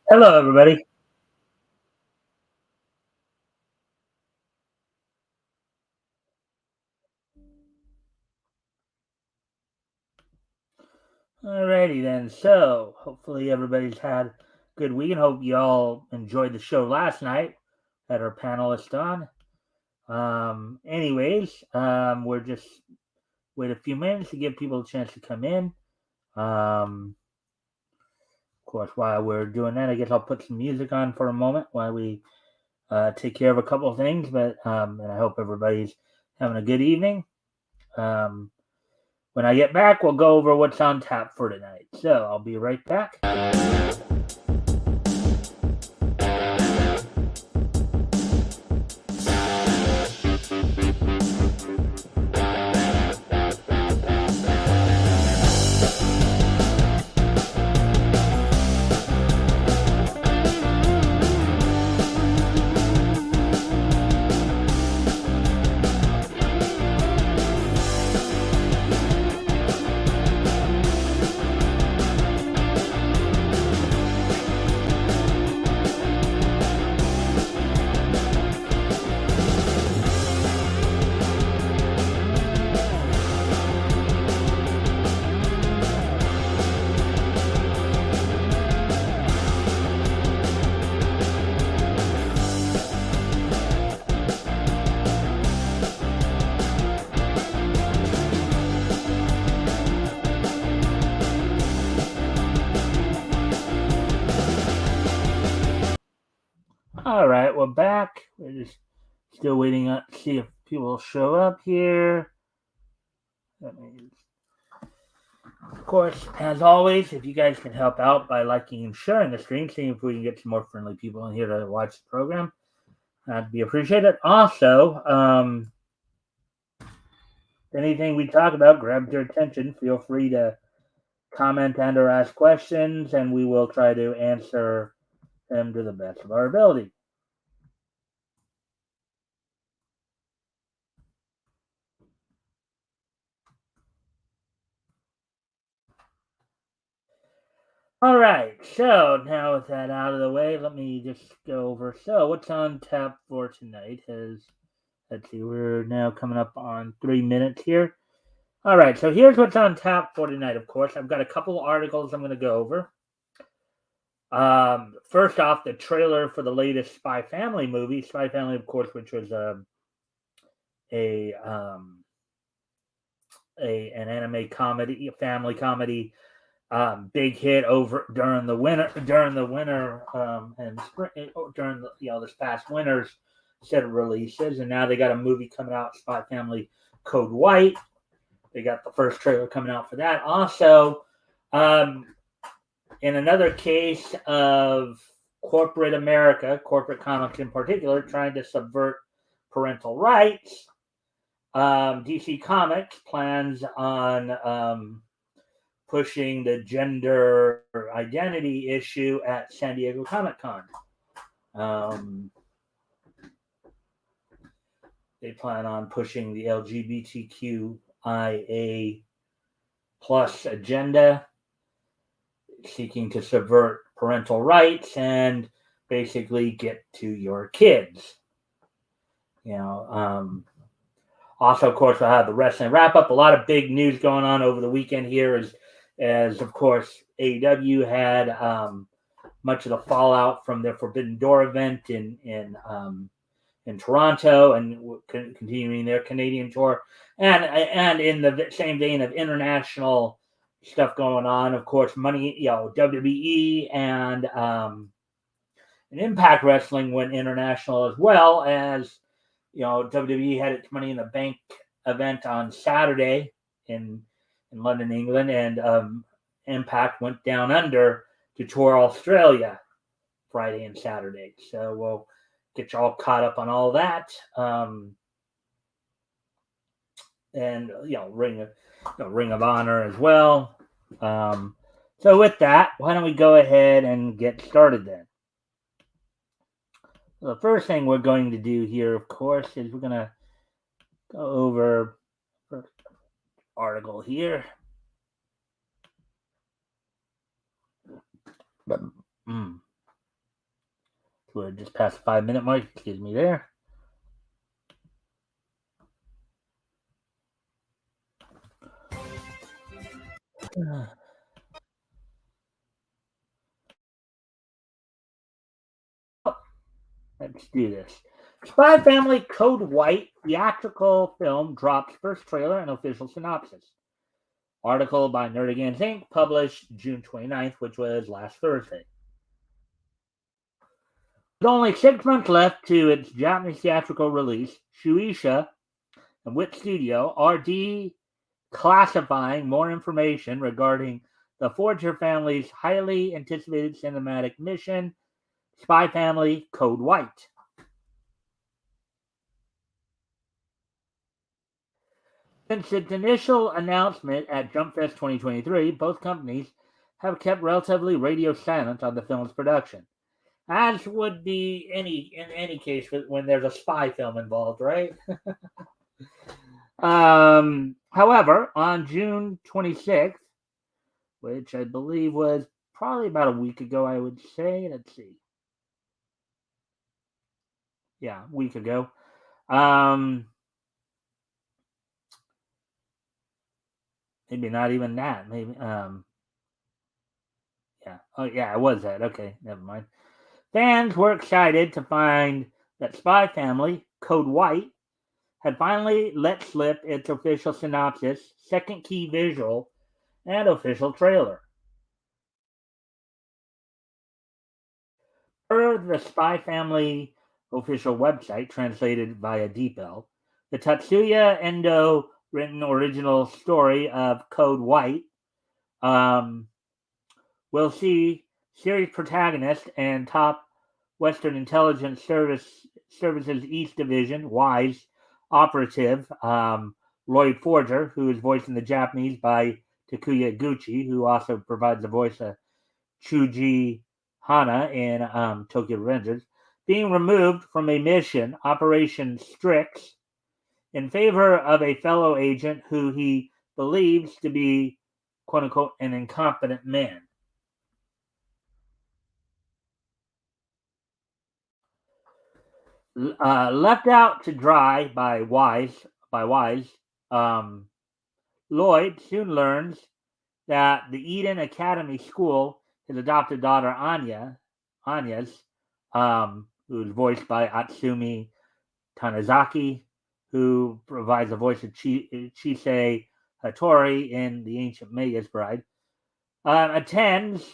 Hello, everybody. Alrighty then. So, hopefully, everybody's had a good week, and hope you all enjoyed the show last night. Had our panelists on. We're just wait a few minutes to give people a chance to come in. Of course, while we're doing that, I guess I'll put some music on for a moment while we take care of a couple of things. And I hope everybody's having a good evening. Um, when I get back, we'll go over what's on tap for tonight. So I'll be right back. All right, we're back. We're just still waiting to see if people will show up here. Of course, as always, if you guys can help out by liking and sharing the stream, seeing if we can get some more friendly people in here to watch the program, that'd be appreciated. Also, if anything we talk about grabs your attention, feel free to comment and or ask questions, and we will try to answer them to the best of our ability. All right, so now with that out of the way, let me just go over. So, what's on tap for tonight is, let's see, we're now coming up on 3 minutes here. All right, so here's what's on tap for tonight, of course. I've got a couple of articles I'm going to go over. First off, the trailer for the latest Spy Family movie. Spy Family, of course, which was a an anime comedy, a family comedy, big hit over during the winter, and spring, during this past winter's set of releases, and now they got a movie coming out, Spy Family Code White. They got the first trailer coming out for that. Also, in another case of corporate America, corporate comics in particular, trying to subvert parental rights, DC Comics plans on pushing the gender identity issue at San Diego Comic Con. They plan on pushing the LGBTQIA plus agenda, seeking to subvert parental rights and basically get to your kids. Also, of course, we'll have the wrestling wrap up. A lot of big news going on over the weekend here, as of course, AEW had much of the fallout from their Forbidden Door event in Toronto, and continuing their Canadian tour, and in the same vein of international stuff going on. Of course, WWE and Impact Wrestling went international, as well as WWE had its Money in the Bank event on Saturday in London, England, and Impact went down under to tour Australia Friday and Saturday. So we'll get you all caught up on all that. And Ring of Honor as well. So with that, why don't we go ahead and get started then? The first thing we're going to do here, of course, is we're going to go over first article here. We're just past the 5 minute mark. Excuse me there. Let's do this. Spy Family Code White theatrical film drops first trailer and official synopsis. Article by Nerdigans Inc. published June 29th, which was last Thursday. With only 6 months left to its Japanese theatrical release, Shueisha and Wit Studio are declassifying more information regarding the Forger family's highly anticipated cinematic mission, Spy Family Code White. Since its initial announcement at Jumpfest 2023, both companies have kept relatively radio silent on the film's production, as would be in any case when there's a spy film involved, right? However, on June 26th, which I believe was probably about a week ago, I would say. Let's see. Yeah, a week ago. Maybe not even that. Maybe. Yeah. Oh, yeah, it was that. Okay, never mind. Fans were excited to find that Spy Family, Code White, had finally let slip its official synopsis, second key visual, and official trailer. Per the Spy Family official website, translated via DeepL, the Tatsuya Endo written original story of Code White will see series protagonist and top Western Intelligence Services East Division WISE operative Lloyd Forger, who is voiced in the Japanese by Takuya Gucci, who also provides the voice of Chuji Hana in Tokyo Revengers, being removed from a mission, Operation Strix, in favor of a fellow agent who he believes to be, quote unquote, an incompetent man. Left out to dry by Wise, um, Lloyd soon learns that the Eden Academy School, his adopted daughter Anya's, who's voiced by Atsumi Tanizaki, who provides the voice of Chisei Hattori in The Ancient Magus Bride, attends,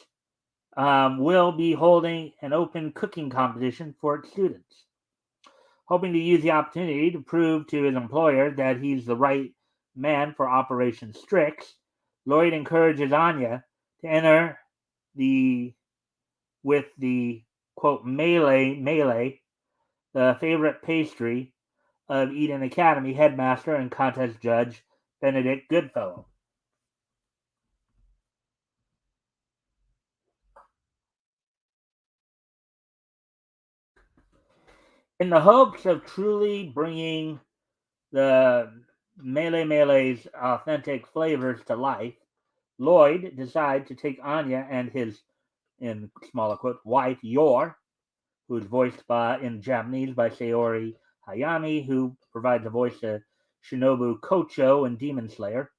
will be holding an open cooking competition for its students. Hoping to use the opportunity to prove to his employer that he's the right man for Operation Strix, Lloyd encourages Anya to enter with the quote melee, the favorite pastry of Eden Academy headmaster and contest judge Benedict Goodfellow. In the hopes of truly bringing the Melee's authentic flavors to life, Lloyd decides to take Anya and his, in smaller quote, wife Yor, who's voiced in Japanese by Saori Hayami, who provides the voice of Shinobu Kocho in Demon Slayer,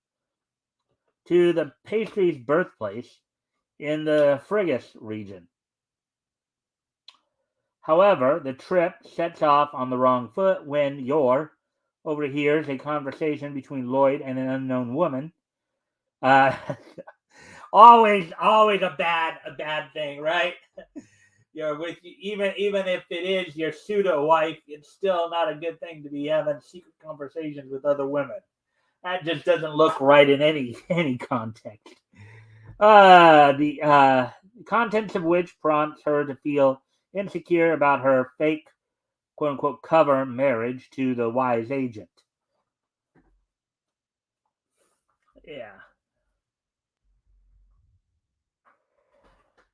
to the pastry's birthplace in the Frigus region. However, the trip sets off on the wrong foot when Yor overhears a conversation between Lloyd and an unknown woman. Always a bad thing, right? You're with even if it is your pseudo wife, it's still not a good thing to be having secret conversations with other women. That just doesn't look right in any context. The contents of which prompts her to feel insecure about her fake, quote unquote, cover marriage to the wise agent. Yeah.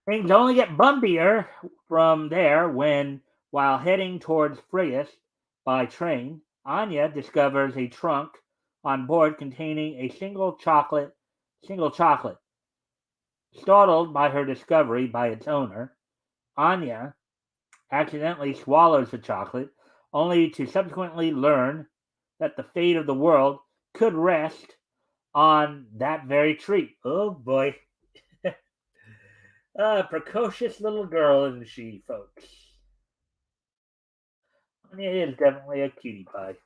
Things only get bumpier from there when, while heading towards Frigus by train, Anya discovers a trunk on board containing a single chocolate. Startled by her discovery by its owner, Anya accidentally swallows the chocolate, only to subsequently learn that the fate of the world could rest on that very treat. Oh boy. Precocious little girl, isn't she, folks? It is definitely a cutie pie.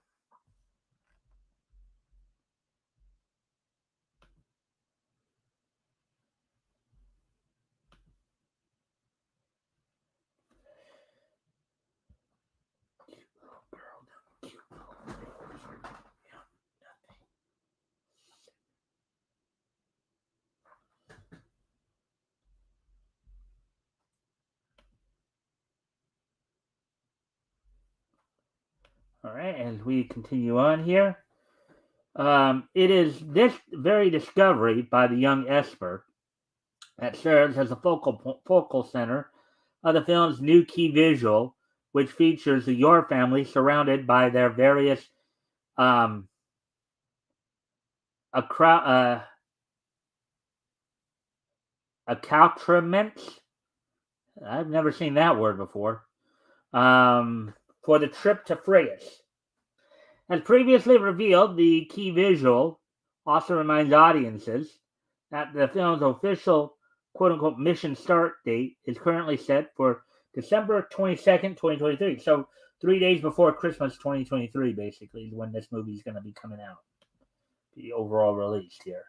All right, as we continue on here, it is this very discovery by the young Esper that serves as the focal center of the film's new key visual, which features the Yor family surrounded by their various um, accoutrements. I've never seen that word before. For the trip to Phreus. As previously revealed, the key visual also reminds audiences that the film's official quote-unquote mission start date is currently set for December 22nd, 2023. So 3 days before Christmas 2023, basically, is when this movie is going to be coming out. The overall release here.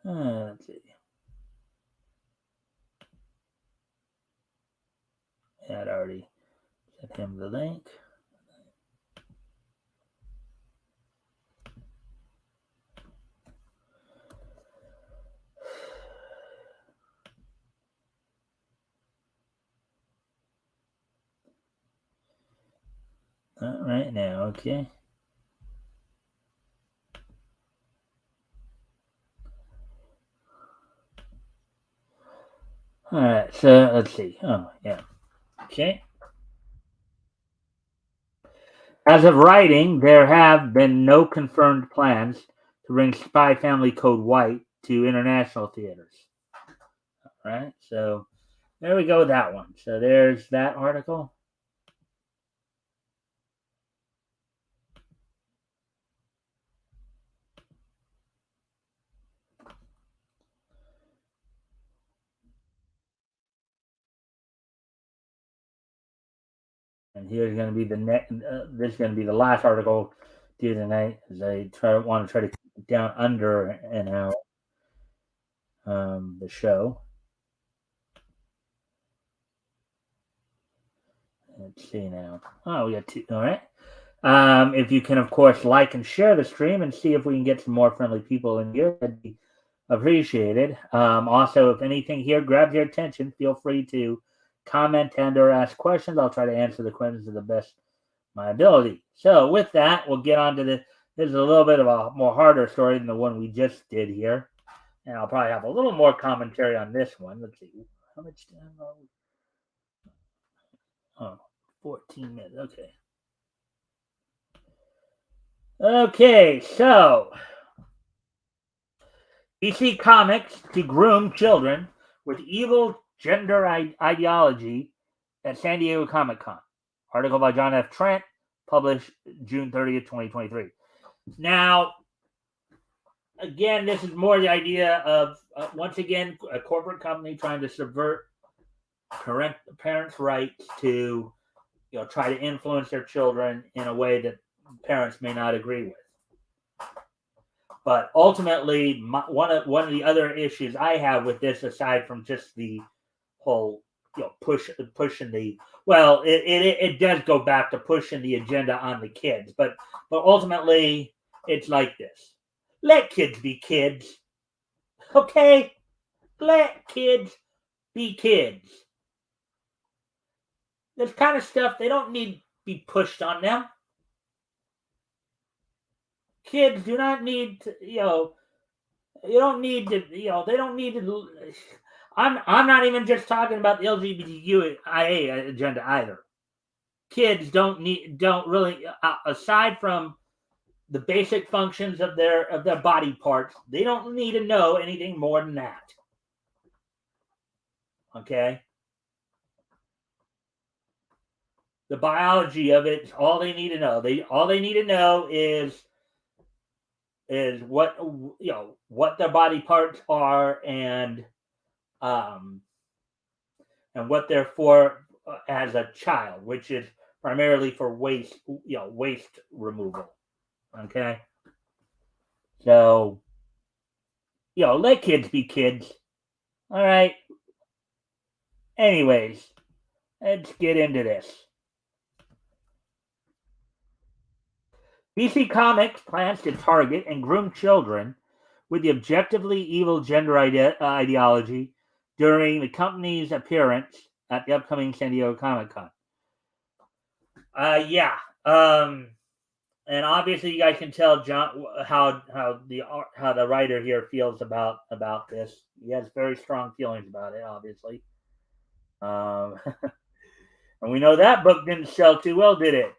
Let's see. I'd already sent him the link. Not right now, okay. All right, so let's see. Oh, yeah. Okay. As of writing, there have been no confirmed plans to bring Spy Family Code White to international theaters. All right, so there we go with that one. So there's that article. And here's going to be the next. This is going to be the last article due tonight, as I want to try to keep it down under an hour. The show. Let's see now. Oh, we got two. All right. If you can, of course, like and share the stream and see if we can get some more friendly people in here, that'd be appreciated. Also, if anything here grabs your attention, feel free to comment and or ask questions. I'll try to answer the questions to the best of my ability. So with that, we'll get on to this. This is a little bit of a more harder story than the one we just did here. And I'll probably have a little more commentary on this one. Let's see. How much time are we? Oh, 14 minutes. Okay. Okay, so DC Comics to groom children with evil gender ideology at San Diego Comic-Con. Article by John F. Trent, published June 30th, 2023. Now, again, this is more the idea of, once again, a corporate company trying to subvert parents' rights to, try to influence their children in a way that parents may not agree with. But ultimately, one of the other issues I have with this, aside from just the whole, pushing the, well, it does go back to pushing the agenda on the kids, but ultimately, it's like this: let kids be kids, okay? Let kids be kids. This kind of stuff, they don't need to be pushed on them. Kids do not need to, you don't need to, they don't need to. I'm not even just talking about the LGBTQIA agenda either. Kids don't really, aside from the basic functions of their body parts. They don't need to know anything more than that. Okay? The biology of it, all they need to know. All they need to know is what what their body parts are, and what they're for as a child, which is primarily for waste removal. Okay, so let kids be kids. All right. Anyways, let's get into this. DC Comics plans to target and groom children with the objectively evil gender ideology during the company's appearance at the upcoming San Diego Comic-Con. Yeah. And obviously, you guys can tell John how the writer here feels about this. He has very strong feelings about it, obviously. And we know that book didn't sell too well, did it?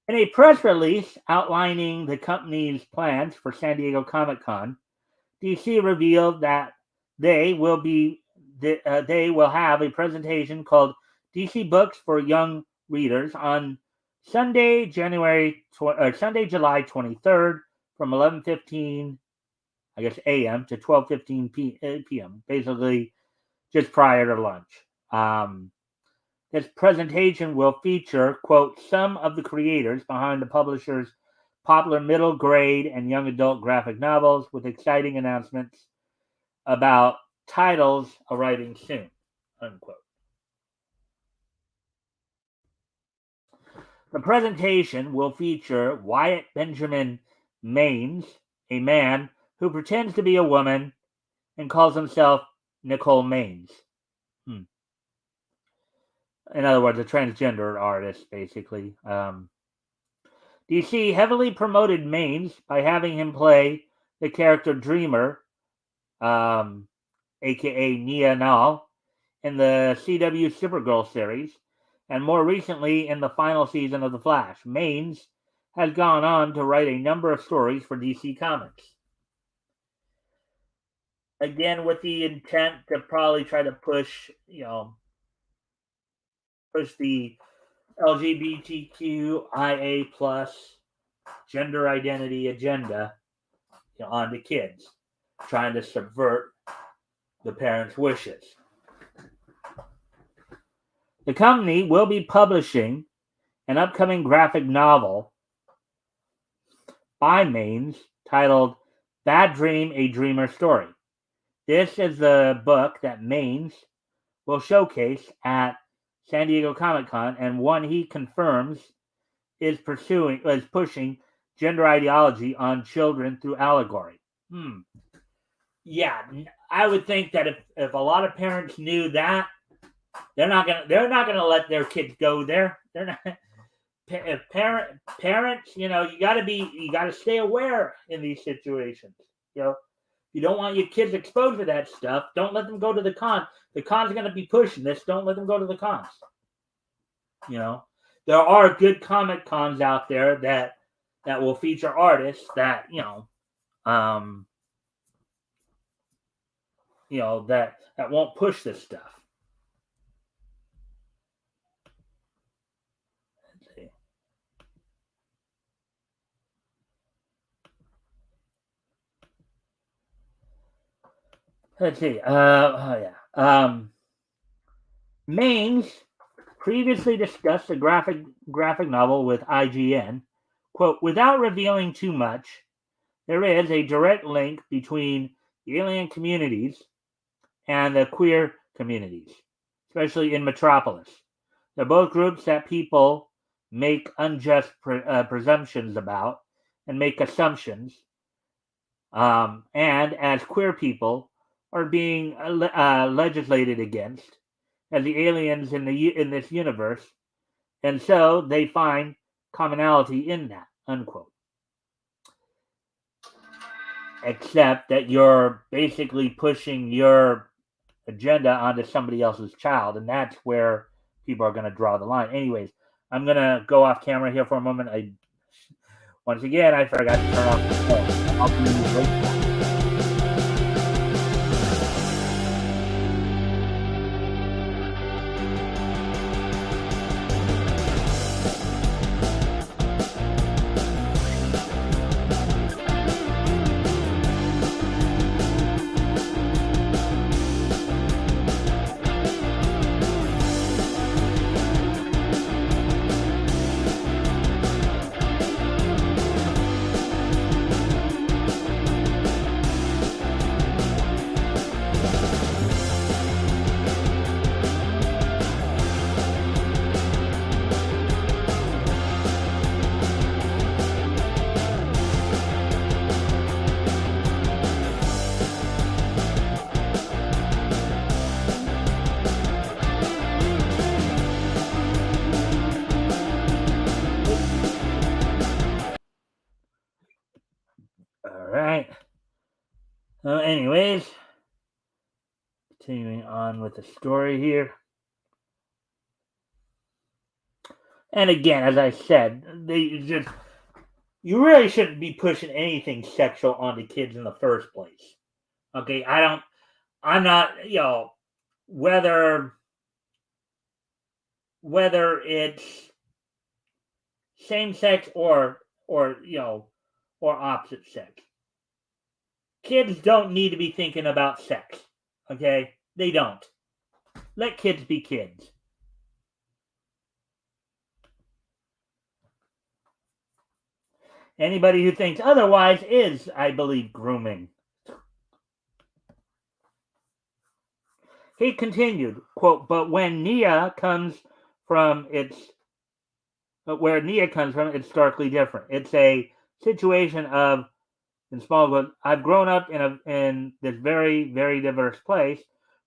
In a press release outlining the company's plans for San Diego Comic-Con, DC revealed that they will have a presentation called DC Books for Young Readers on Sunday, July 23rd from 11:15, I guess a.m. to 12:15 p.m. Basically, just prior to lunch. This presentation will feature, quote, some of the creators behind the publisher's popular middle grade and young adult graphic novels, with exciting announcements about titles arriving soon, unquote. The presentation will feature Wyatt Benjamin Maines, a man who pretends to be a woman and calls himself Nicole Maines. In other words, a transgender artist, basically. DC heavily promoted Maines by having him play the character Dreamer, aka Nia Nal, in the CW Supergirl series, and more recently in the final season of The Flash. Maines has gone on to write a number of stories for DC Comics. Again, with the intent to probably try to push the LGBTQIA plus gender identity agenda onto kids, trying to subvert the parents' wishes. The company will be publishing an upcoming graphic novel by Maines titled Bad Dream, A Dreamer Story. This is the book that Maines will showcase at San Diego Comic-Con, and one he confirms is pushing gender ideology on children through allegory. Yeah, I would think that if a lot of parents knew that, they're not gonna let their kids go there. They're not. If parents, you gotta stay aware in these situations. You don't want your kids exposed to that stuff. Don't let them go to the con. The con's going to be pushing this. Don't let them go to the cons. There are good comic cons out there that will feature artists that that won't push this stuff. Let's see. Maines previously discussed a graphic novel with IGN. Quote, without revealing too much, there is a direct link between the alien communities and the queer communities, especially in Metropolis. They're both groups that people make unjust presumptions about and make assumptions. And as queer people are being legislated against as the aliens in this universe, and so they find commonality in that, unquote. Except that you're basically pushing your agenda onto somebody else's child, and that's where people are going to draw the line. Anyways, I'm going to go off camera here for a moment. Once again, I forgot to turn off the phone. I'll be right back. All right. Anyways, continuing on with the story here. And again, as I said, you really shouldn't be pushing anything sexual onto kids in the first place. Okay, I'm not, whether it's same sex or opposite sex. Kids don't need to be thinking about sex. Okay? They don't. Let kids be kids. Anybody who thinks otherwise is, I believe, grooming. He continued, quote, but when Nia comes from, it's starkly different. It's a situation of, in small, I've grown up in this very, very diverse place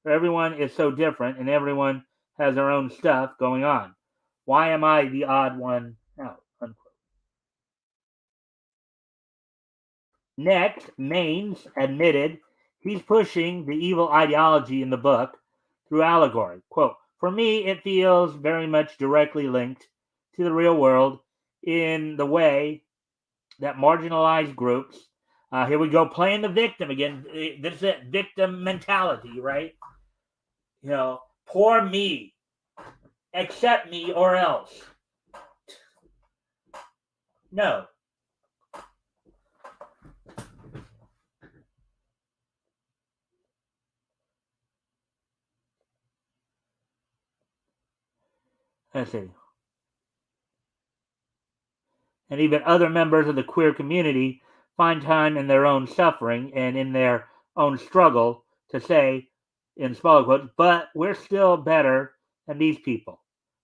where everyone is so different and everyone has their own stuff going on. Why am I the odd one out? Unquote. Next, Maines admitted he's pushing the evil ideology in the book through allegory. Quote, for me, it feels very much directly linked to the real world in the way that marginalized groups, here we go, playing the victim again. This is it, victim mentality, right? Poor me, accept me or else. No. Let's see. And even other members of the queer community find time in their own suffering and in their own struggle to say, in small quotes, but we're still better than these people.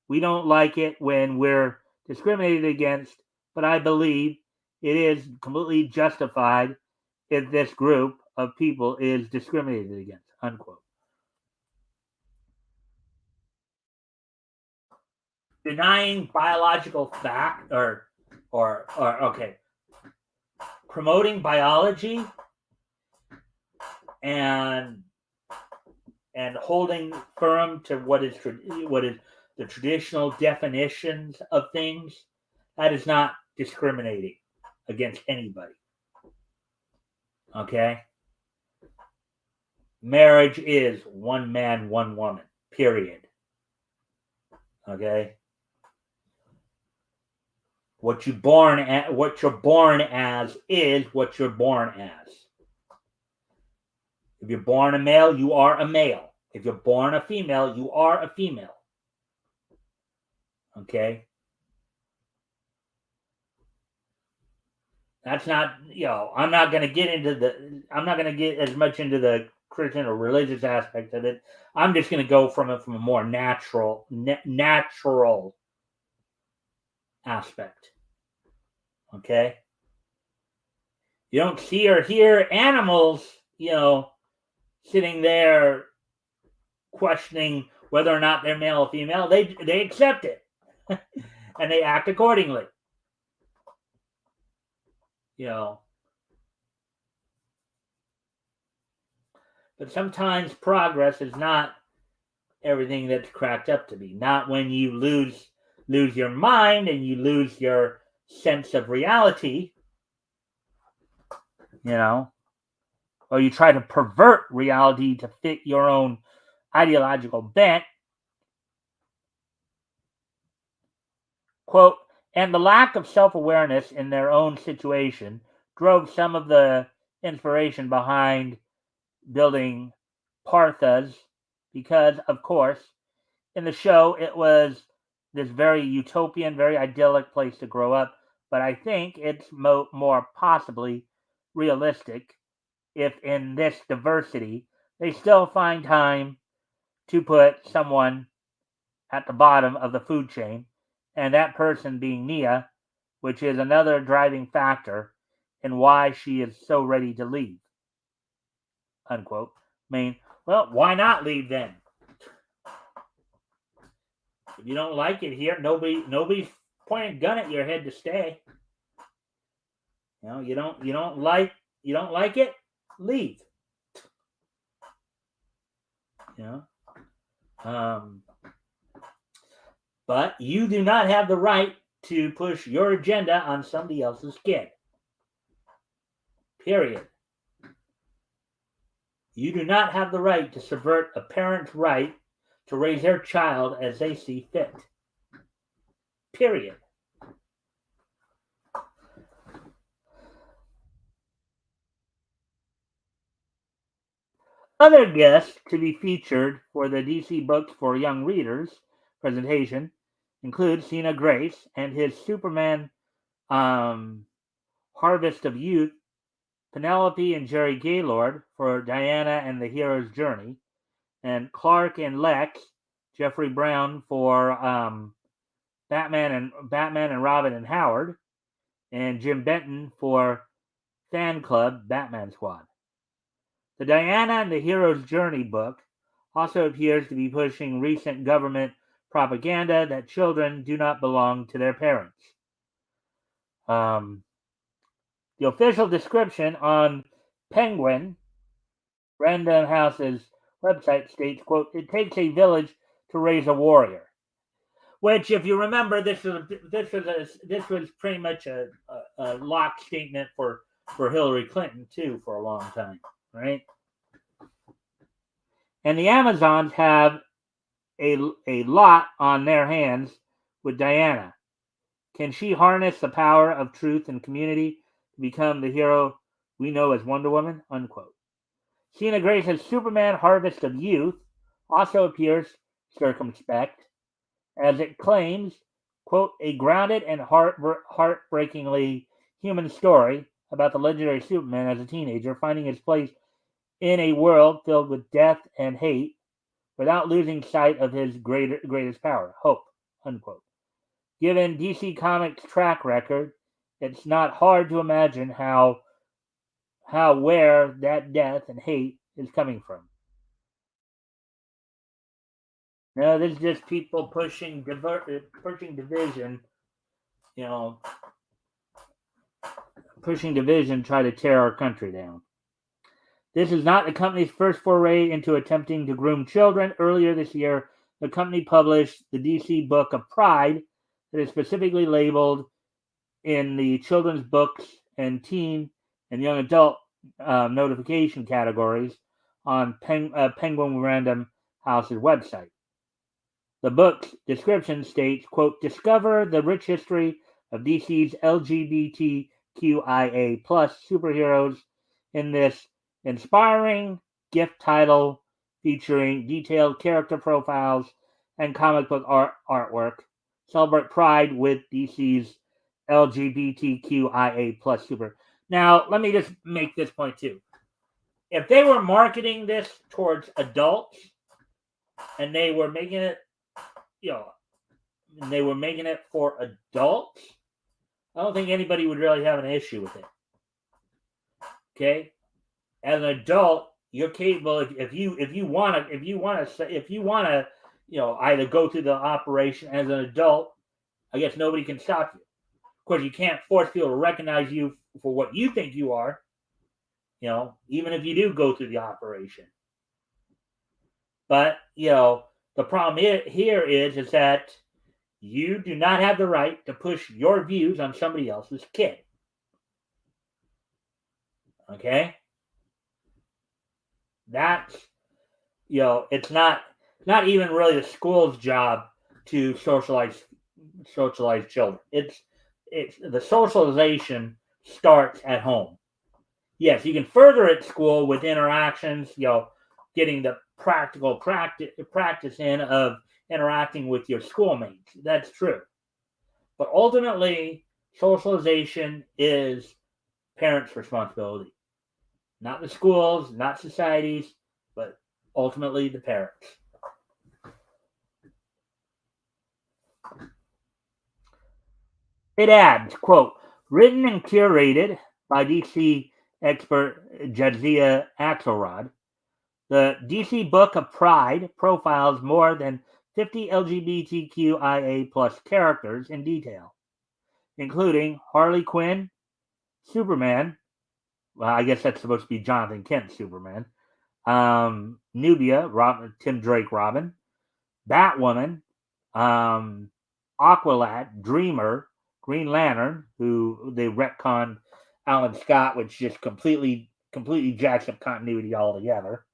We don't like it when we're discriminated against, but I believe it is completely justified if this group of people is discriminated against, unquote. Denying biological fact or okay, promoting biology and holding firm to what is the traditional definitions of things, that is not discriminating against anybody. Okay? Marriage is one man, one woman, period. Okay? What you're born as is what you're born as. If you're born a male, you are a male. If you're born a female, you are a female. Okay? That's not, I'm not going to get as much into the Christian or religious aspect of it. I'm just going to go from a more natural aspect. Okay? You don't see or hear animals, sitting there questioning whether or not they're male or female. They accept it. And they act accordingly. But sometimes progress is not everything that's cracked up to be. Not when you lose your mind and you lose your sense of reality, or you try to pervert reality to fit your own ideological bent. Quote, and the lack of self-awareness in their own situation drove some of the inspiration behind building Parthas, because, of course, in the show, it was this very utopian, very idyllic place to grow up. But I think it's more possibly realistic if in this diversity, they still find time to put someone at the bottom of the food chain, and that person being Nia, which is another driving factor in why she is so ready to leave. Unquote. I mean, well, why not leave then? If you don't like it here, nobody's pointing a gun at your head to stay. You don't like it, leave. But you do not have the right to push your agenda on somebody else's kid. Period. You do not have the right to subvert a parent's right to raise their child as they see fit. Period. Other guests to be featured for the DC Books for Young Readers presentation include Sina Grace and his Superman Harvest of Youth, Penelope and Jerry Gaylord for Diana and the Hero's Journey, and Clark and Lex, Jeffrey Brown for Batman and Robin and Howard, and Jim Benton for Fan Club Batman Squad. The Diana and the Hero's Journey book also appears to be pushing recent government propaganda that children do not belong to their parents. The official description on Penguin Random House's website states, quote, it takes a village to raise a warrior. Which, if you remember, this was pretty much a lock statement for Hillary Clinton too for a long time, right? And the Amazons have a lot on their hands with Diana. Can she harness the power of truth and community to become the hero we know as Wonder Woman? Unquote. Sina Grace's Superman Harvest of Youth also appears circumspect, as it claims, quote, a grounded and heartbreakingly human story about the legendary Superman as a teenager finding his place in a world filled with death and hate without losing sight of his greatest power, hope, unquote. Given DC Comics' track record, it's not hard to imagine where that death and hate is coming from. No, this is just people pushing division, pushing division, try to tear our country down. This is not the company's first foray into attempting to groom children. Earlier this year, the company published the DC Book of Pride that is specifically labeled in the children's books and teen and young adult notification categories on Penguin Random House's website. The book's description states, quote, discover the rich history of DC's LGBTQIA plus superheroes in this inspiring gift title featuring detailed character profiles and comic book artwork. Celebrate Pride with DC's LGBTQIA plus super. Now, let me just make this point too. If they were marketing this towards adults and they were making it, and they were making it for adults, I don't think anybody would really have an issue with it. Okay, as an adult, you're capable. If you want to, either go through the operation as an adult, I guess nobody can stop you. Of course, you can't force people to recognize you for what you think you are. Even if you do go through the operation. But the problem here is that You do not have the right to push your views on somebody else's kid. Okay? That's, it's not even really the school's job to socialize children. It's the socialization starts at home. Yes, you can further at school with interactions, getting the practical practice in of interacting with your schoolmates. That's true. But ultimately, socialization is parents' responsibility. Not the schools, not societies, but ultimately the parents. It adds, quote, written and curated by DC expert Jadzia Axelrod, the DC Book of Pride profiles more than 50 LGBTQIA plus characters in detail, including Harley Quinn, Superman, well, I guess that's supposed to be Jonathan Kent's Superman, Nubia, Tim Drake Robin, Batwoman, Aqualad, Dreamer, Green Lantern, who they retconned Alan Scott, which just completely jacks up continuity altogether.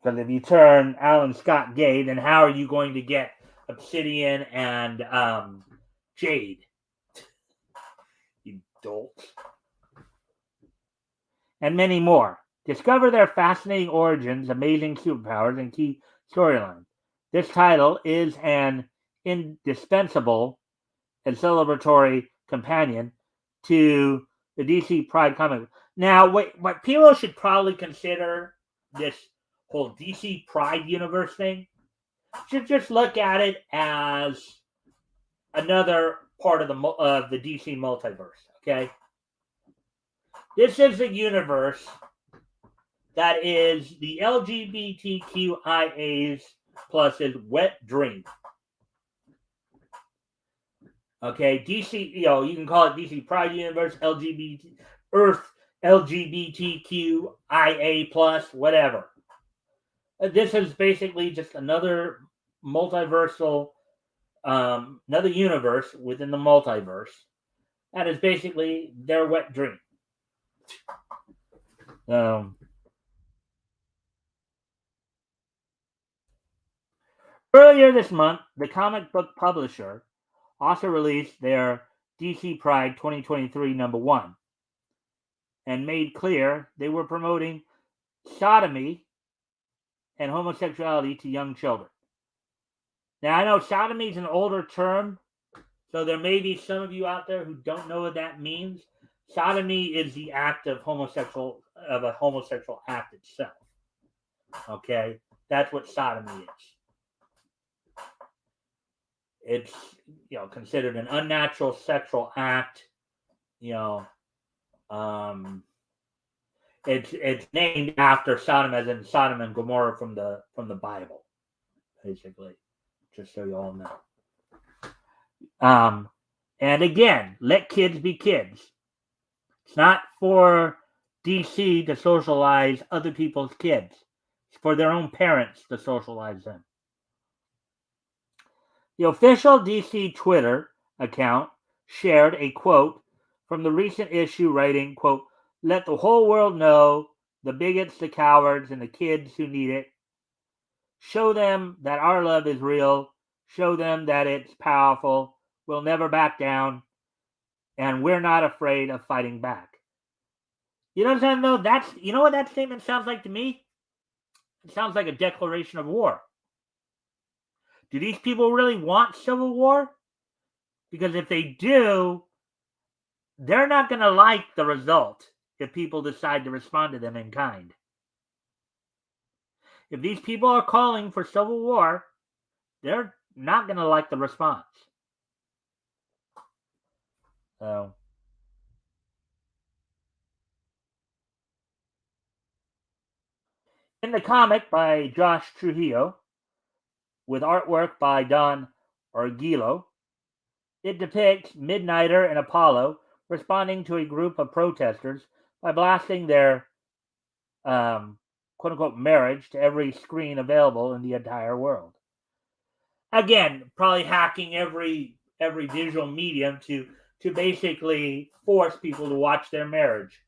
Because if you turn Alan Scott gay, then how are you going to get Obsidian and Jade? You dolts. And many more. Discover their fascinating origins, amazing superpowers, and key storylines. This title is an indispensable and celebratory companion to the DC Pride comic. Now, what people should probably consider this whole DC Pride universe thing should just look at it as another part of the DC multiverse. Okay, this is a universe that is the LGBTQIAs plus his wet dream. Okay, DC, you can call it DC Pride Universe, LGBT, Earth, LGBTQIA plus, whatever. This is basically just another multiversal, another universe within the multiverse. That is basically their wet dream. Earlier this month, the comic book publisher also released their DC Pride 2023 #1 and made clear they were promoting sodomy and homosexuality to young children. Now, I know sodomy is an older term, so there may be some of you out there who don't know what that means. Sodomy is the act of a homosexual act itself. Okay, that's what sodomy is. It's considered an unnatural sexual act. It's named after Sodom, as in Sodom and Gomorrah from the Bible, basically. Just so you all know. And again, let kids be kids. It's not for DC to socialize other people's kids. It's for their own parents to socialize them. The official DC Twitter account shared a quote from the recent issue writing, quote, let the whole world know, the bigots, the cowards, and the kids who need it. Show them that our love is real. Show them that it's powerful. We'll never back down. And we're not afraid of fighting back. You know what I'm saying, though? You know what that statement sounds like to me? It sounds like a declaration of war. Do these people really want civil war? Because if they do, they're not going to like the result if people decide to respond to them in kind. If these people are calling for civil war, they're not going to like the response. So, in the comic by Josh Trujillo, with artwork by Don Argilo, it depicts Midnighter and Apollo responding to a group of protesters by blasting their quote-unquote marriage to every screen available in the entire world. again, probably hacking every visual medium to basically force people to watch their marriage.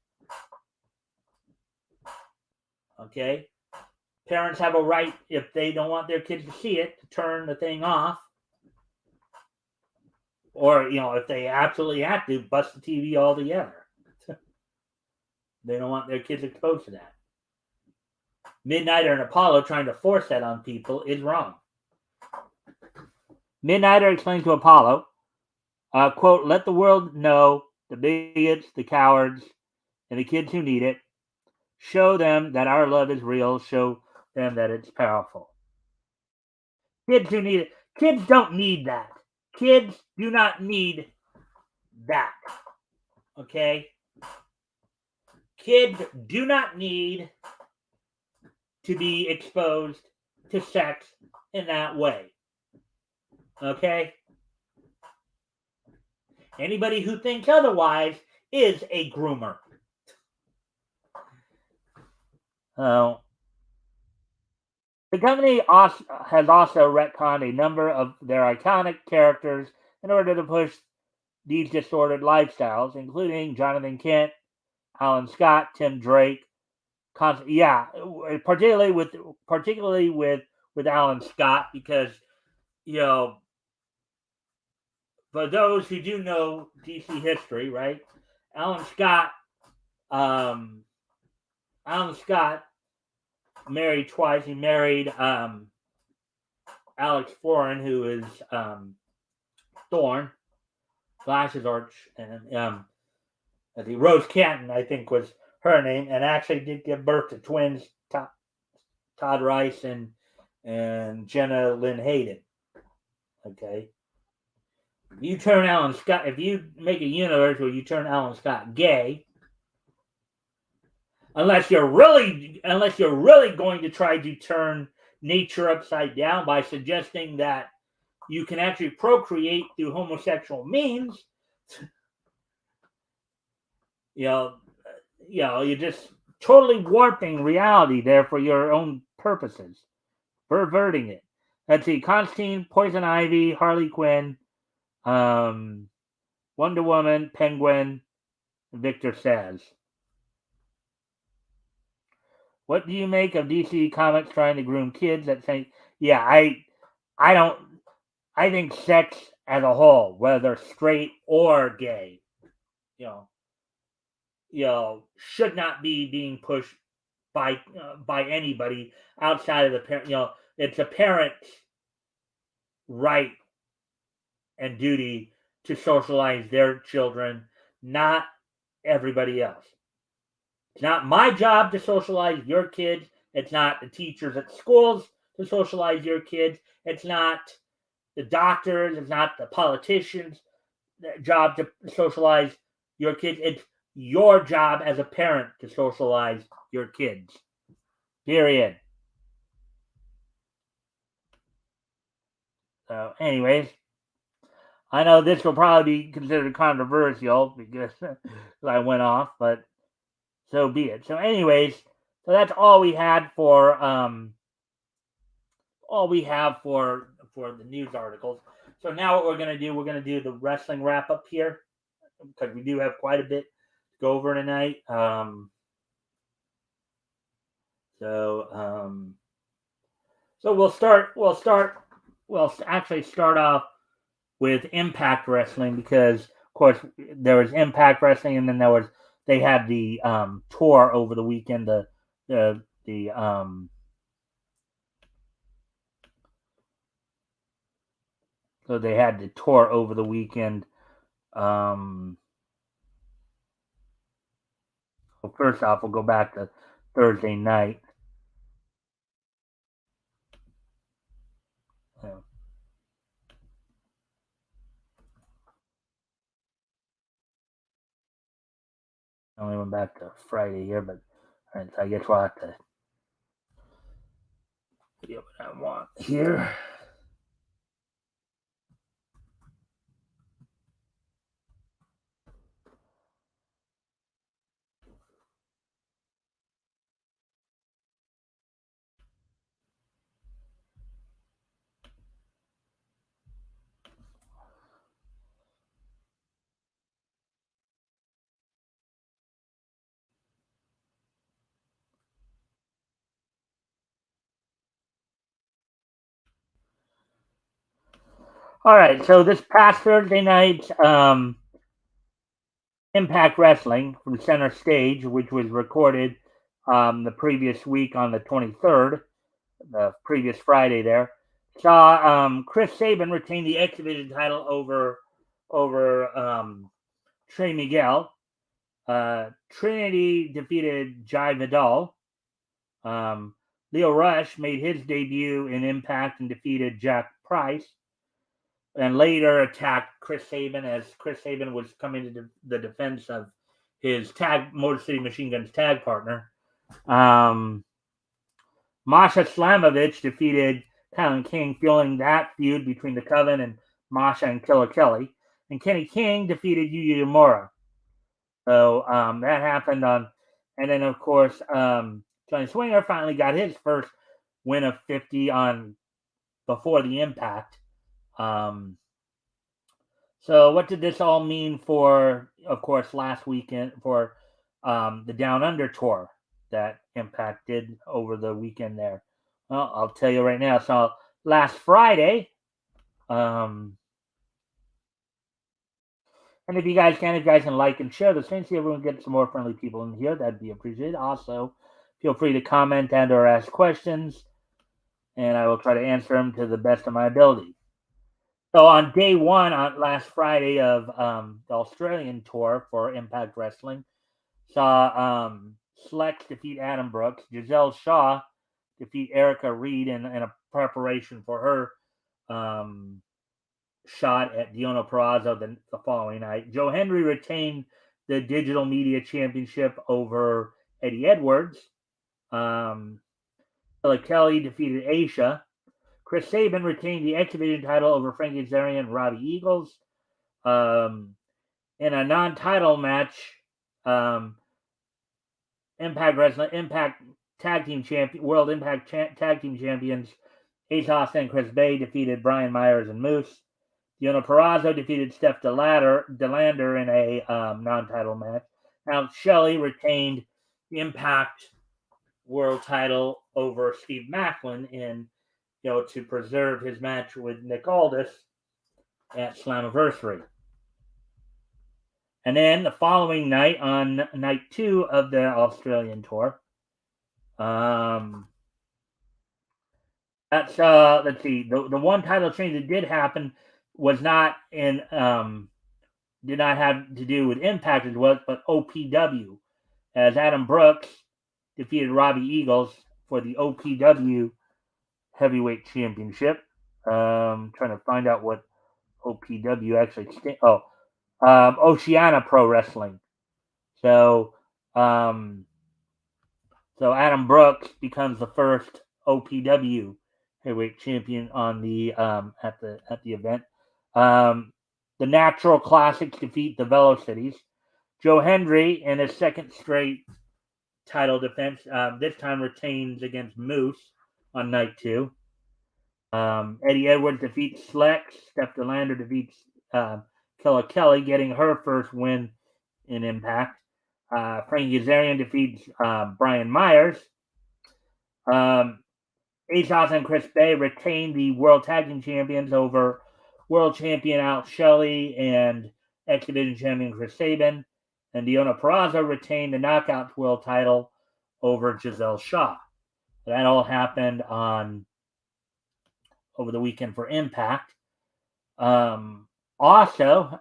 Okay, parents have a right, if they don't want their kids to see it, to turn the thing off, or if they absolutely have to, bust the TV altogether. They don't want their kids exposed to that. Midnighter and Apollo trying to force that on people is wrong. Midnighter explains to Apollo, quote, let the world know, the bigots, the cowards, and the kids who need it. Show them that our love is real. Show them that it's powerful. Kids who need it. Kids don't need that. Kids do not need that. Okay? Kids do not need to be exposed to sex in that way. Okay? Anybody who thinks otherwise is a groomer. The company has also retconned a number of their iconic characters in order to push these disordered lifestyles, including Jonathan Kent, Alan Scott, Tim Drake. Particularly with Alan Scott, because for those who do know DC history, right? Alan Scott married twice. He married Alex Foran, who is Thorn, Flash's arch, and the Rose Canton, I think, was her name, and actually did give birth to twins, Todd Rice and Jenna Lynn Hayden. Okay. You turn Alan Scott, if you make a universe where you turn Alan Scott gay, unless you're really going to try to turn nature upside down by suggesting that you can actually procreate through homosexual means, you're just totally warping reality there for your own purposes, perverting it. Let's see, Constantine, Poison Ivy, Harley Quinn, Wonder Woman, Penguin, Victor Saz. What do you make of DC Comics trying to groom kids that say, I think sex as a whole, whether straight or gay, should not be being pushed by anybody outside of the parent. It's a parent's right and duty to socialize their children, not everybody else. It's not my job to socialize your kids. It's not the teachers at schools to socialize your kids. It's not the doctors. It's not the politicians' job to socialize your kids. It's your job as a parent to socialize your kids. Period. So, anyways, I know this will probably be considered controversial because I went off, but so be it. So, anyways, so that's all we had for the news articles. So now what we're gonna do the wrestling wrap up here, because we do have quite a bit to go over tonight. So we'll actually start off with Impact Wrestling, because of course there was Impact Wrestling, and then they had the tour over the weekend. So they had the tour over the weekend. So first off, we'll go back to Thursday night. I only went back to Friday here, but so I guess we'll have to get what I want here. All right, so this past Thursday night, Impact Wrestling from Center Stage, which was recorded the previous week on the 23rd, the previous Friday there, saw Chris Sabin retain the X Division title over Trey Miguel. Trinity defeated Jai Vidal. Leo Rush made his debut in Impact and defeated Jack Price, and later attacked Chris Sabin as Chris Sabin was coming to the defense of his Motor City Machine Guns tag partner. Masha Slamovich defeated Kylan King, fueling that feud between the Coven and Masha and Killer Kelly. And Kenny King defeated Yuya Uemura. So that happened on, and then of course Johnny Swinger finally got his first win of 50 on before the Impact. So what did this all mean for, of course, last weekend for the Down Under tour that Impact did over the weekend there? Well, I'll tell you right now. So last Friday, and if you guys can like and share this thing, see everyone get some more friendly people in here. That'd be appreciated. Also, feel free to comment and or ask questions, and I will try to answer them to the best of my ability. So on day one, on last Friday of the Australian tour for Impact Wrestling, saw Slex defeat Adam Brooks, Giselle Shaw defeat Erica Reed in a preparation for her shot at Deonna Purrazzo the following night. Joe Hendry retained the Digital Media Championship over Eddie Edwards. Kelly defeated Aisha. Chris Sabin retained the X Division title over Frankie Kazarian and Robbie Eagles. In a non-title match, Impact Wrestling, Impact Tag Team Champion, World Impact Tag Team Champions Ace Austin and Chris Bay defeated Brian Myers and Moose. Deonna Purrazzo defeated Steph DeLander in a non-title match. Now Shelley retained the Impact World title over Steve Macklin in, to preserve his match with Nick Aldis at Slammiversary. And then the following night, on night 2 of the Australian tour, that's let's see, the one title change that did happen was not in did not have to do with Impact as well, but OPW, as Adam Brooks defeated Robbie Eagles for the OPW Heavyweight Championship. Trying to find out what OPW actually stands. Oceania Pro Wrestling. So Adam Brooks becomes the first OPW Heavyweight Champion on the at the event. The Natural Classics defeat the Velocities. Joe Hendry, in his second straight title defense, this time retains against Moose on night 2. Eddie Edwards defeats Slex. Steph DeLander defeats Killer Kelly, getting her first win in Impact. Frankie Kazarian defeats Brian Myers. Ace Austin and Chris Bay retain the World Tag Team Champions over World Champion Alex Shelley and X Division Champion Chris Sabin. And Deonna Purrazzo retained the Knockouts World title over Giselle Shaw. That all happened over the weekend for Impact. Also,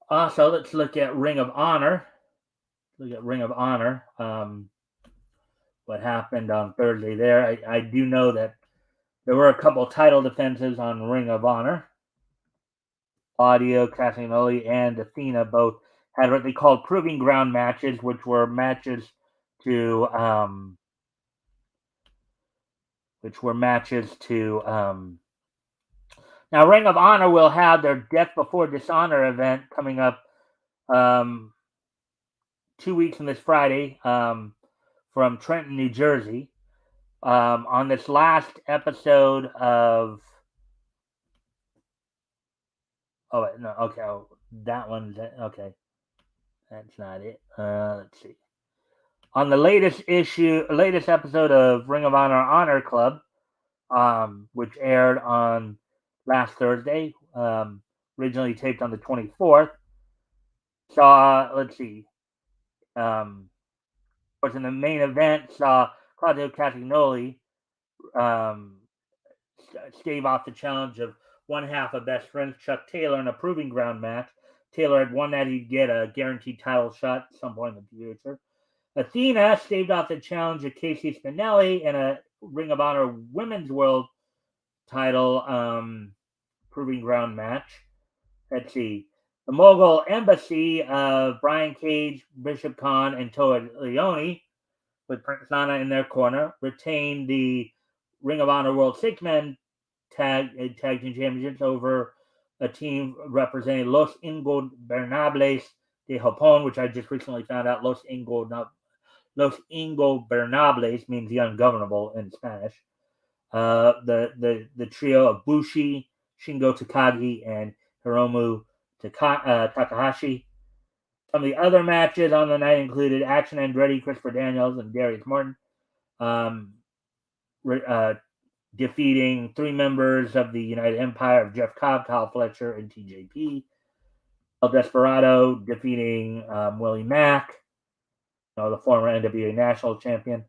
let's look at Ring of Honor. What happened on Thursday there. I do know that there were a couple title defenses on Ring of Honor. Audio, Castagnoli, and Athena both had what they called proving ground matches, which were matches to now Ring of Honor will have their Death Before Dishonor event coming up 2 weeks from this Friday from Trenton, New Jersey. On this last episode of that one's okay. That's not it. Let's see. On the latest episode of Ring of Honor Honor Club, which aired on last Thursday, originally taped on the 24th. Saw, let's see, was in the main event, saw Claudio Castagnoli stave off the challenge of one half of best friends Chuck Taylor in a proving ground match. Taylor had won that he'd get a guaranteed title shot at some point in the future. Athena staved off the challenge of Casey Spinelli in a Ring of Honor Women's World title proving ground match. Let's see. The Mogul Embassy of Brian Cage, Bishop Khan, and Toa Leone, with Prince Nana in their corner, retained the Ring of Honor World Six-Man Tag Team Championships over a team representing Los Ingobernables de Japón, which I just recently found out Los Ingobernables means the ungovernable in Spanish. The trio of Bushi, Shingo Takagi, and Hiromu Takahashi. Some of the other matches on the night included Action Andretti, Christopher Daniels, and Darius Martin defeating three members of the United Empire of Jeff Cobb, Kyle Fletcher, and TJP. El Desperado defeating Willie Mack, the former NWA National Champion.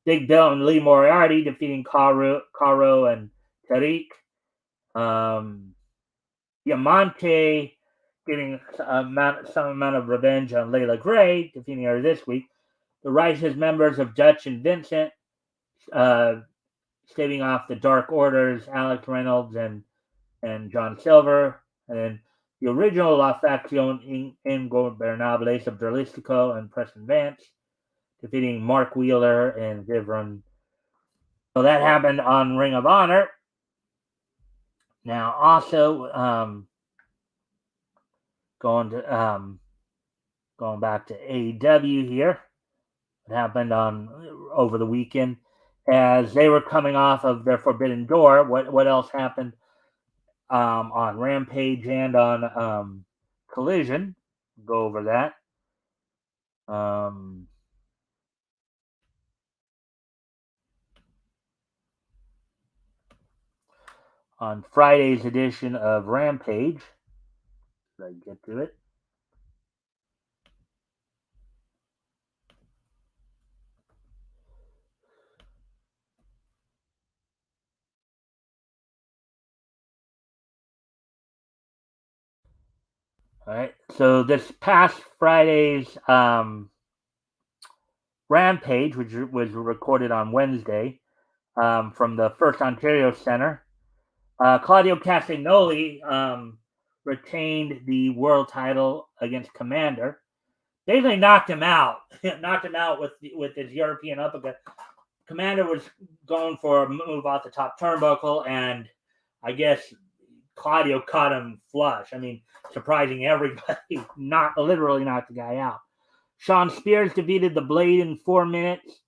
Big Bill and Lee Moriarty defeating Caro and Tariq. Diamante getting some amount of revenge on Layla Gray, defeating her this week. The Rice's members of Dutch and Vincent staving off the Dark Orders, Alex Reynolds and John Silver. And then the original La Facción Ingobernables of Derlistico and Preston Vance, defeating Mark Wheeler and Vivron. So that happened on Ring of Honor. Now, also going back to AEW here. It happened over the weekend as they were coming off of their Forbidden Door. What else happened on Rampage and on Collision? Go over that. On Friday's edition of Rampage, let's get to it. All right, so this past Friday's Rampage, which was recorded on Wednesday from the First Ontario Center, Claudio Castagnoli retained the world title against Commander. Basically knocked him out. Knocked him out with his European uppercut. Commander was going for a move off the top turnbuckle, and I guess Claudio caught him flush. I mean, surprising everybody. Literally knocked the guy out. Sean Spears defeated the Blade in 4 minutes.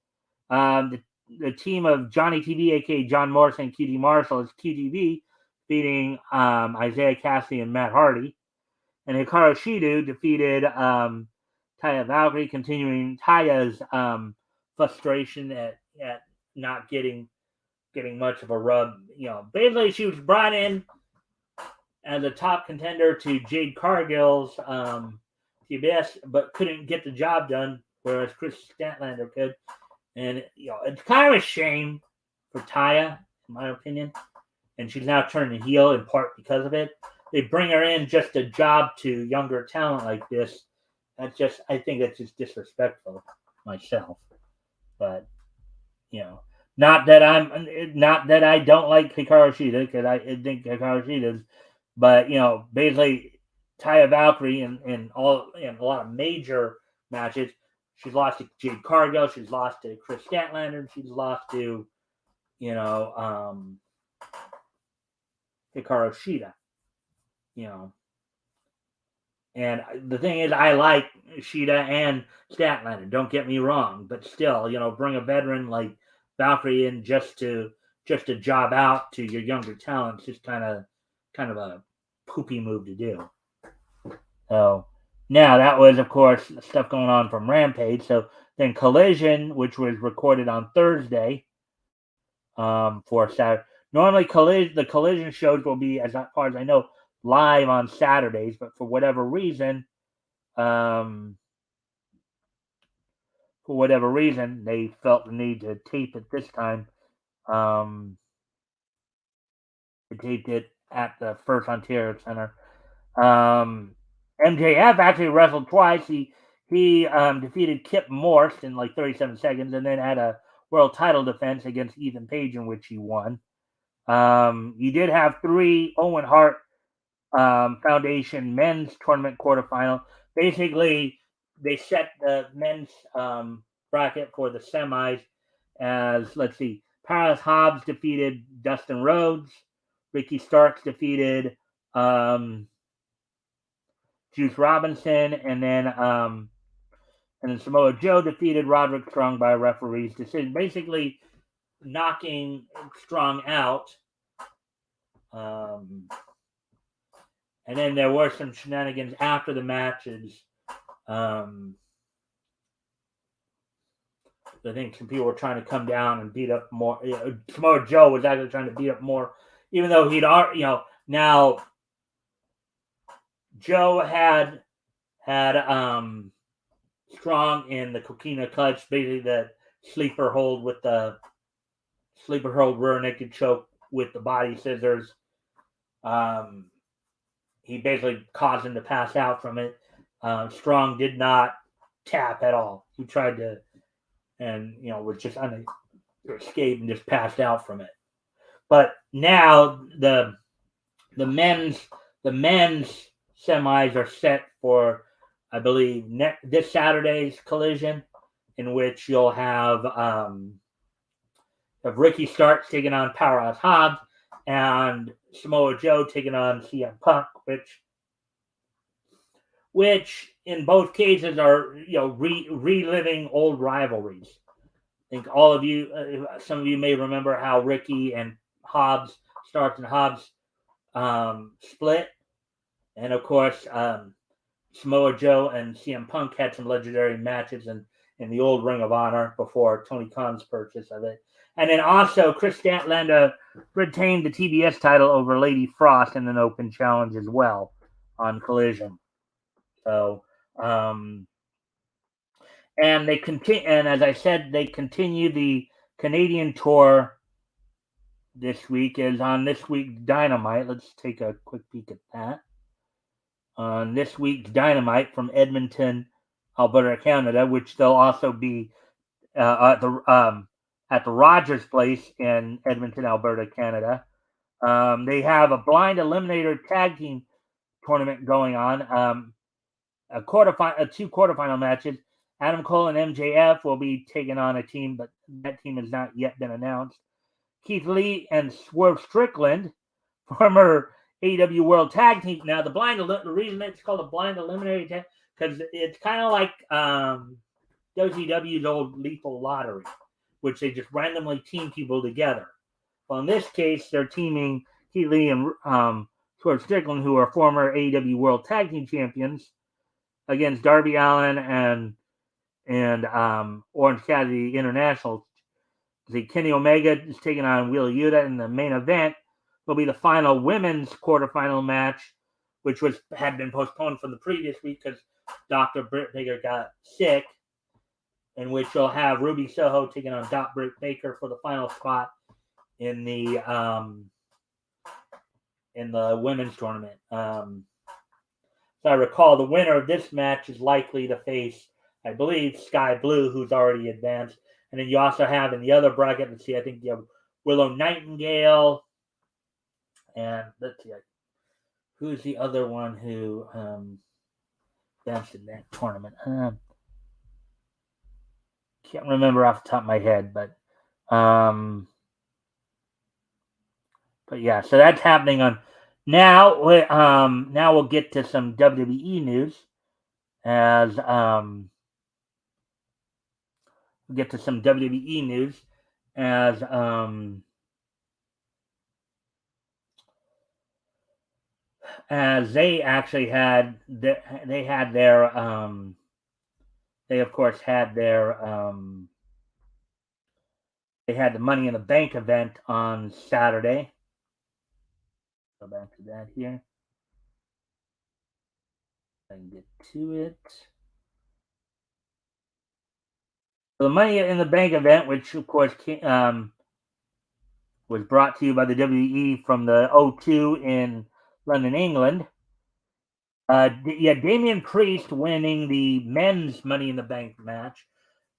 The team of Johnny TV, aka John Morrison and QT Marshall, is QTV, beating Isaiah Cassidy and Matt Hardy. And Hikaru Shida defeated Taya Valkyrie, continuing Taya's frustration at not getting much of a rub. Basically she was brought in as a top contender to Jade Cargill's TBS, but couldn't get the job done, whereas Chris Statlander could. And it's kind of a shame for Taya, in my opinion. And she's now turning heel in part because of it. They bring her in just a job to younger talent like this. I think that's just disrespectful myself. But not that I don't like Hikaru Shida, because I think Hikaru Shida's, but basically Taya Valkyrie in a lot of major matches, she's lost to Jade Cargill, she's lost to Chris Statlander, she's lost to Hikaru Shida. And the thing is, I like Shida and Statlander, don't get me wrong, but still, bring a veteran like Valkyrie in just to job out to your younger talents, just kind of a poopy move to do. So now that was, of course, stuff going on from Rampage. So then Collision, which was recorded on Thursday for Saturday, Normally, the collision shows will be, as far as I know, live on Saturdays, but for whatever reason, um, they felt the need to tape it this time. They taped it at the First Ontario Center. MJF actually wrestled twice. He defeated Kip Morse in like 37 seconds, and then had a world title defense against Ethan Page, in which he won. You did have 3 Owen Hart Foundation men's tournament quarterfinal. Basically, they set the men's bracket for the semis as, let's see, Paris Hobbs defeated Dustin Rhodes. Ricky Starks defeated Juice Robinson, and then Samoa Joe defeated Roderick Strong by a referee's decision, basically knocking Strong out. And then there were some shenanigans after the matches. I think some people were trying to come down and beat up more. Samoa Joe was actually trying to beat up more, even though he'd already, now Joe had Strong in the coquina clutch, basically the sleeper hold rear naked choke with the body scissors. He basically caused him to pass out from it. Strong did not tap at all. He tried to, and was just unable to escape and just passed out from it. But now the men's semis are set for, I believe, this Saturday's collision, in which you'll have Ricky Starks taking on Powerhouse Hobbs and Samoa Joe taking on CM Punk, which in both cases are reliving old rivalries. I think all of you, some of you may remember how Ricky and Starks and Hobbs split, and of course Samoa Joe and CM Punk had some legendary matches in the old Ring of Honor before Tony Khan's purchase of it. And then also Chris Statlander retained the TBS title over Lady Frost in an open challenge as well on Collision. So, and they continue, and as I said, they continue the Canadian tour this week. Is on this week's Dynamite. Let's take a quick peek at that. On this week's Dynamite from Edmonton, Alberta, Canada, which they'll also be at the Rogers Place in Edmonton, Alberta, Canada. They have a blind eliminator tag team tournament going on. Two quarterfinal matches. Adam Cole and MJF will be taking on a team, but that team has not yet been announced. Keith Lee and Swerve Strickland, former AEW World Tag Team. Now, the reason it's called a blind eliminator tag, because it's kind of like WCW's old Lethal Lottery, which they just randomly team people together. Well, in this case, they're teaming Keith Lee and Swerve Strickland, who are former AEW World Tag Team champions, against Darby Allin and Orange Cassidy International. The Kenny Omega is taking on Wheeler Yuta in the main event. Will be the final women's quarterfinal match, which had been postponed from the previous week because Dr. Britt Baker got sick, in which you'll have Ruby Soho taking on Britt Baker for the final spot in the women's tournament. So I recall the winner of this match is likely to face, I believe, Sky Blue, who's already advanced. And then you also have in the other bracket, let's see, I think you have Willow Nightingale. And let's see, who's the other one who advanced in that tournament? Can't remember off the top of my head, but yeah, so that's happening on now. Now we'll get to some WWE news as they actually had they of course had their They had the Money in the Bank event on Saturday. Go back to that here. I can get to it. The Money in the Bank event, which of course was brought to you by the WWE from the O2 in London, England. Damian Priest winning the men's Money in the Bank match.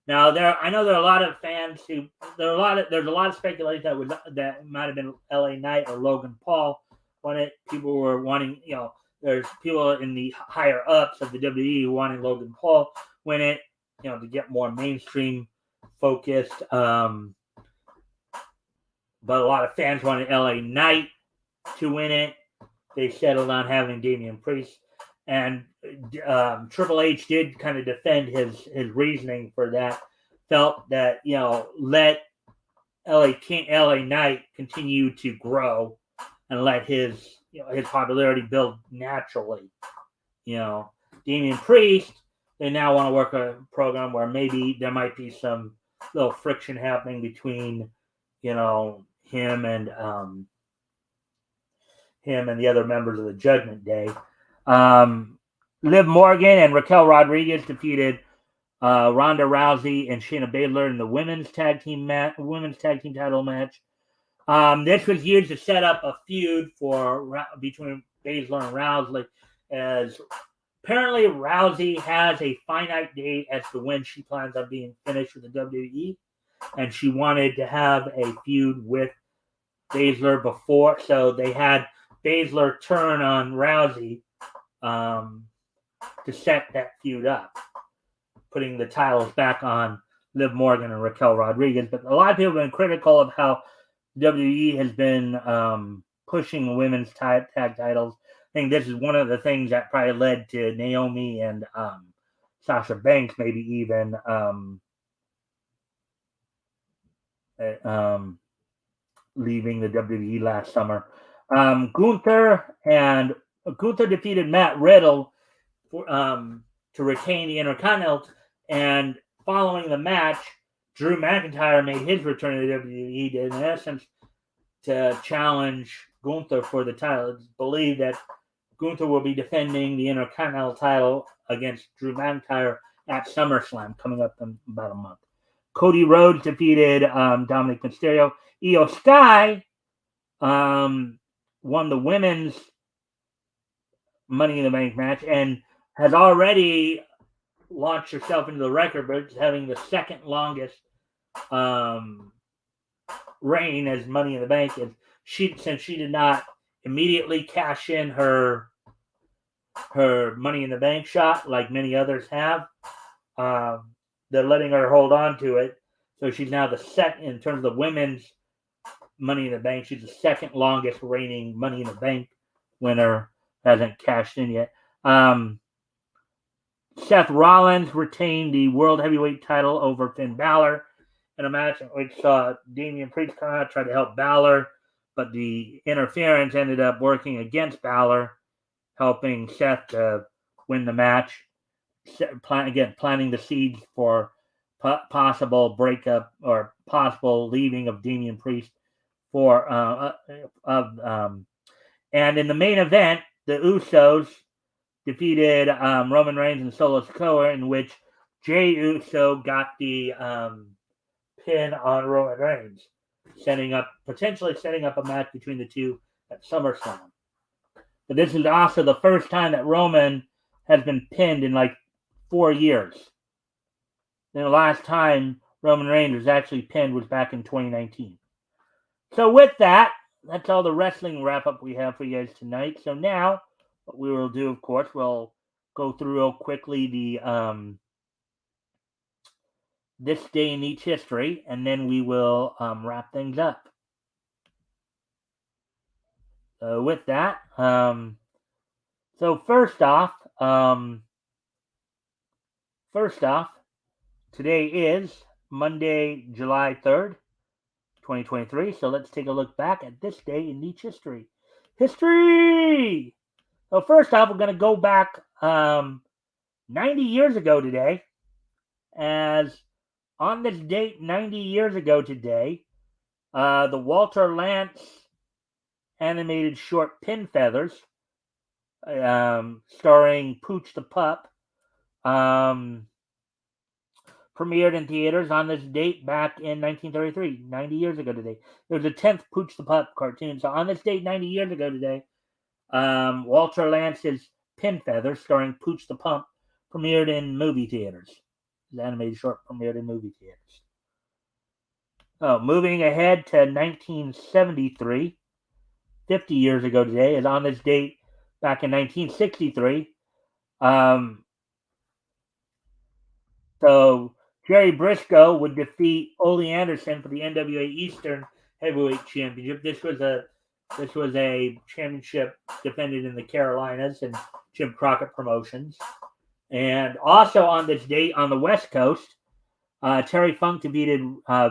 Now, I know there are a lot of fans who there's a lot of speculation that might have been LA Knight or Logan Paul when it. People were wanting, there's people in the higher ups of the WWE wanting Logan Paul win it, to get more mainstream focused. But a lot of fans wanted LA Knight to win it. They settled on having Damian Priest. And Triple H did kind of defend his reasoning for that. Felt that let LA Knight continue to grow and let his popularity build naturally. Damian Priest, they now want to work a program where maybe there might be some little friction happening between him and the other members of the Judgment Day. Liv Morgan and Raquel Rodriguez defeated Ronda Rousey and Shayna Baszler in the women's tag team title match. This was used to set up a feud between Baszler and Rousey, as apparently Rousey has a finite date as to when she plans on being finished with the WWE, and she wanted to have a feud with Baszler before, so they had Baszler turn on Rousey to set that feud up, putting the titles back on Liv Morgan and Raquel Rodriguez. But a lot of people have been critical of how WWE has been pushing women's tag titles. I think this is one of the things that probably led to Naomi and Sasha Banks maybe even leaving the WWE last summer. Gunther defeated Matt Riddle to retain the Intercontinental, and following the match, Drew McIntyre made his return to the WWE in essence to challenge Gunther for the title. It's believed that Gunther will be defending the Intercontinental title against Drew McIntyre at SummerSlam coming up in about a month. Cody Rhodes defeated Dominic Mysterio. Io Sky won the women's Money in the Bank match and has already launched herself into the record books, having the second longest reign as Money in the Bank. And since she did not immediately cash in her Money in the Bank shot like many others have, they're letting her hold on to it. So she's now the second in terms of women's Money in the Bank. She's the second longest reigning Money in the Bank winner. Hasn't cashed in yet. Seth Rollins retained the World Heavyweight title over Finn Balor in a match in which Damian Priest come out, tried to help Balor, but the interference ended up working against Balor, helping Seth to win the match. Planting the seeds for possible breakup or possible leaving of Damian Priest and in the main event, the Usos defeated Roman Reigns and Solo Sikoa, in which Jey Uso got the pin on Roman Reigns, potentially setting up a match between the two at SummerSlam. But this is also the first time that Roman has been pinned in like 4 years. And the last time Roman Reigns was actually pinned was back in 2019. So with that, that's all the wrestling wrap-up we have for you guys tonight. So now, what we will do, of course, we'll go through real quickly the this day in each history, and then we will wrap things up. With that, so first off, today is Monday, July 3rd, 2023. So let's take a look back at this day in each history. History! So first off, we're going to go back 90 years ago today, as on this date, 90 years ago today, the Walter Lantz animated short Pin Feathers, starring Pooch the Pup, premiered in theaters on this date back in 1933, 90 years ago today. It was the 10th Pooch the Pup cartoon. So on this date, 90 years ago today, Walter Lantz's Pin Feathers, starring Pooch the Pup, premiered in movie theaters. His animated short premiered in movie theaters. Oh, moving ahead to 1973, 50 years ago today, is on this date back in 1963. So Jerry Briscoe would defeat Ole Anderson for the NWA Eastern Heavyweight Championship. This was a championship defended in the Carolinas and Jim Crockett Promotions. And also on this date on the West Coast, Terry Funk defeated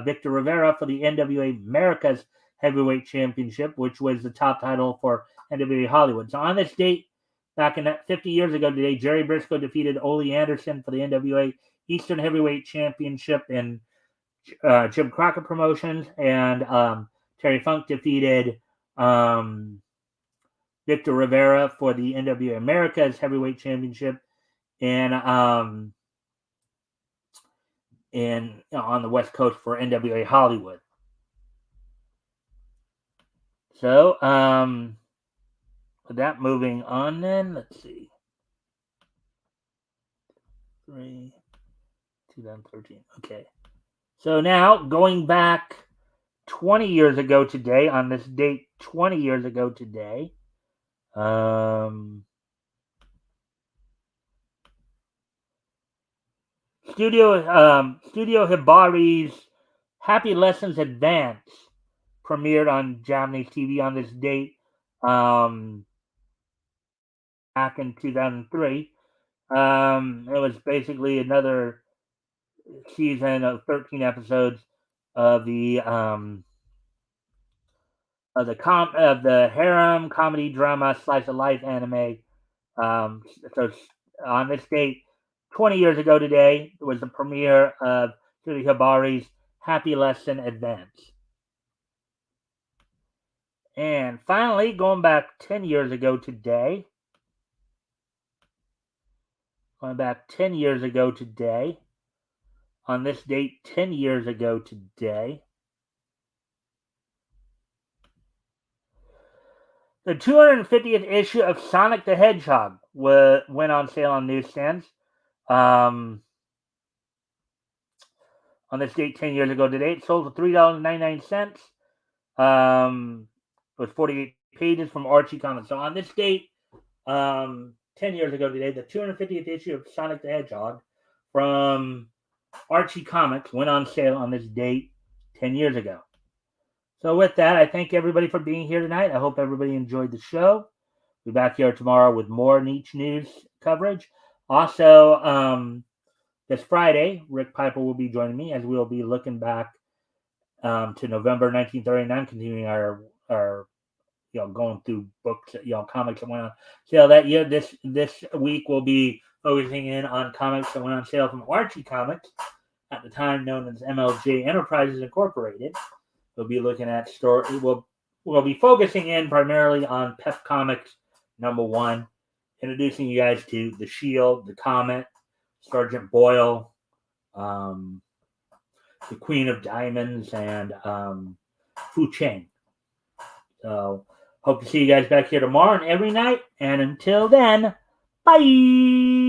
Victor Rivera for the NWA Americas Heavyweight Championship, which was the top title for NWA Hollywood. So on this date, back in 50 years ago today, Jerry Briscoe defeated Ole Anderson for the NWA Eastern Heavyweight Championship in Jim Crockett Promotions, and Terry Funk defeated Victor Rivera for the NWA Americas Heavyweight Championship on the West Coast for NWA Hollywood. So, with that, moving on then, let's see. 2013. Okay. So now, going back 20 years ago today, on this date 20 years ago today, Studio Hibari's Happy Lessons Advance premiered on Japanese TV on this date back in 2003. It was basically another season of 13 episodes of the harem comedy drama slice of life anime. So on this date, 20 years ago today, it was the premiere of Studio Hibari's Happy Lesson Advance. And finally, going back 10 years ago today, on this date, 10 years ago today, the 250th issue of Sonic the Hedgehog went on sale on newsstands. On this date, 10 years ago today, it sold for $3.99. It was 48 pages from Archie Comics. So on this date, 10 years ago today, the 250th issue of Sonic the Hedgehog from Archie Comics went on sale on this date 10 years ago. So with that, I thank everybody for being here tonight. I hope everybody enjoyed the show. We'll be back here tomorrow with more niche news coverage. Also, this Friday, Rick Piper will be joining me as we'll be looking back to November 1939, continuing our going through books, comics that went on sale that year. This week we'll be focusing in on comics that went on sale from Archie Comics, at the time known as MLJ Enterprises Incorporated. We'll be looking at story. We'll be focusing in primarily on Pep Comics #1, introducing you guys to the Shield, the Comet, Sergeant Boyle, the Queen of Diamonds, and Fu Cheng. So, hope to see you guys back here tomorrow and every night. And until then, bye!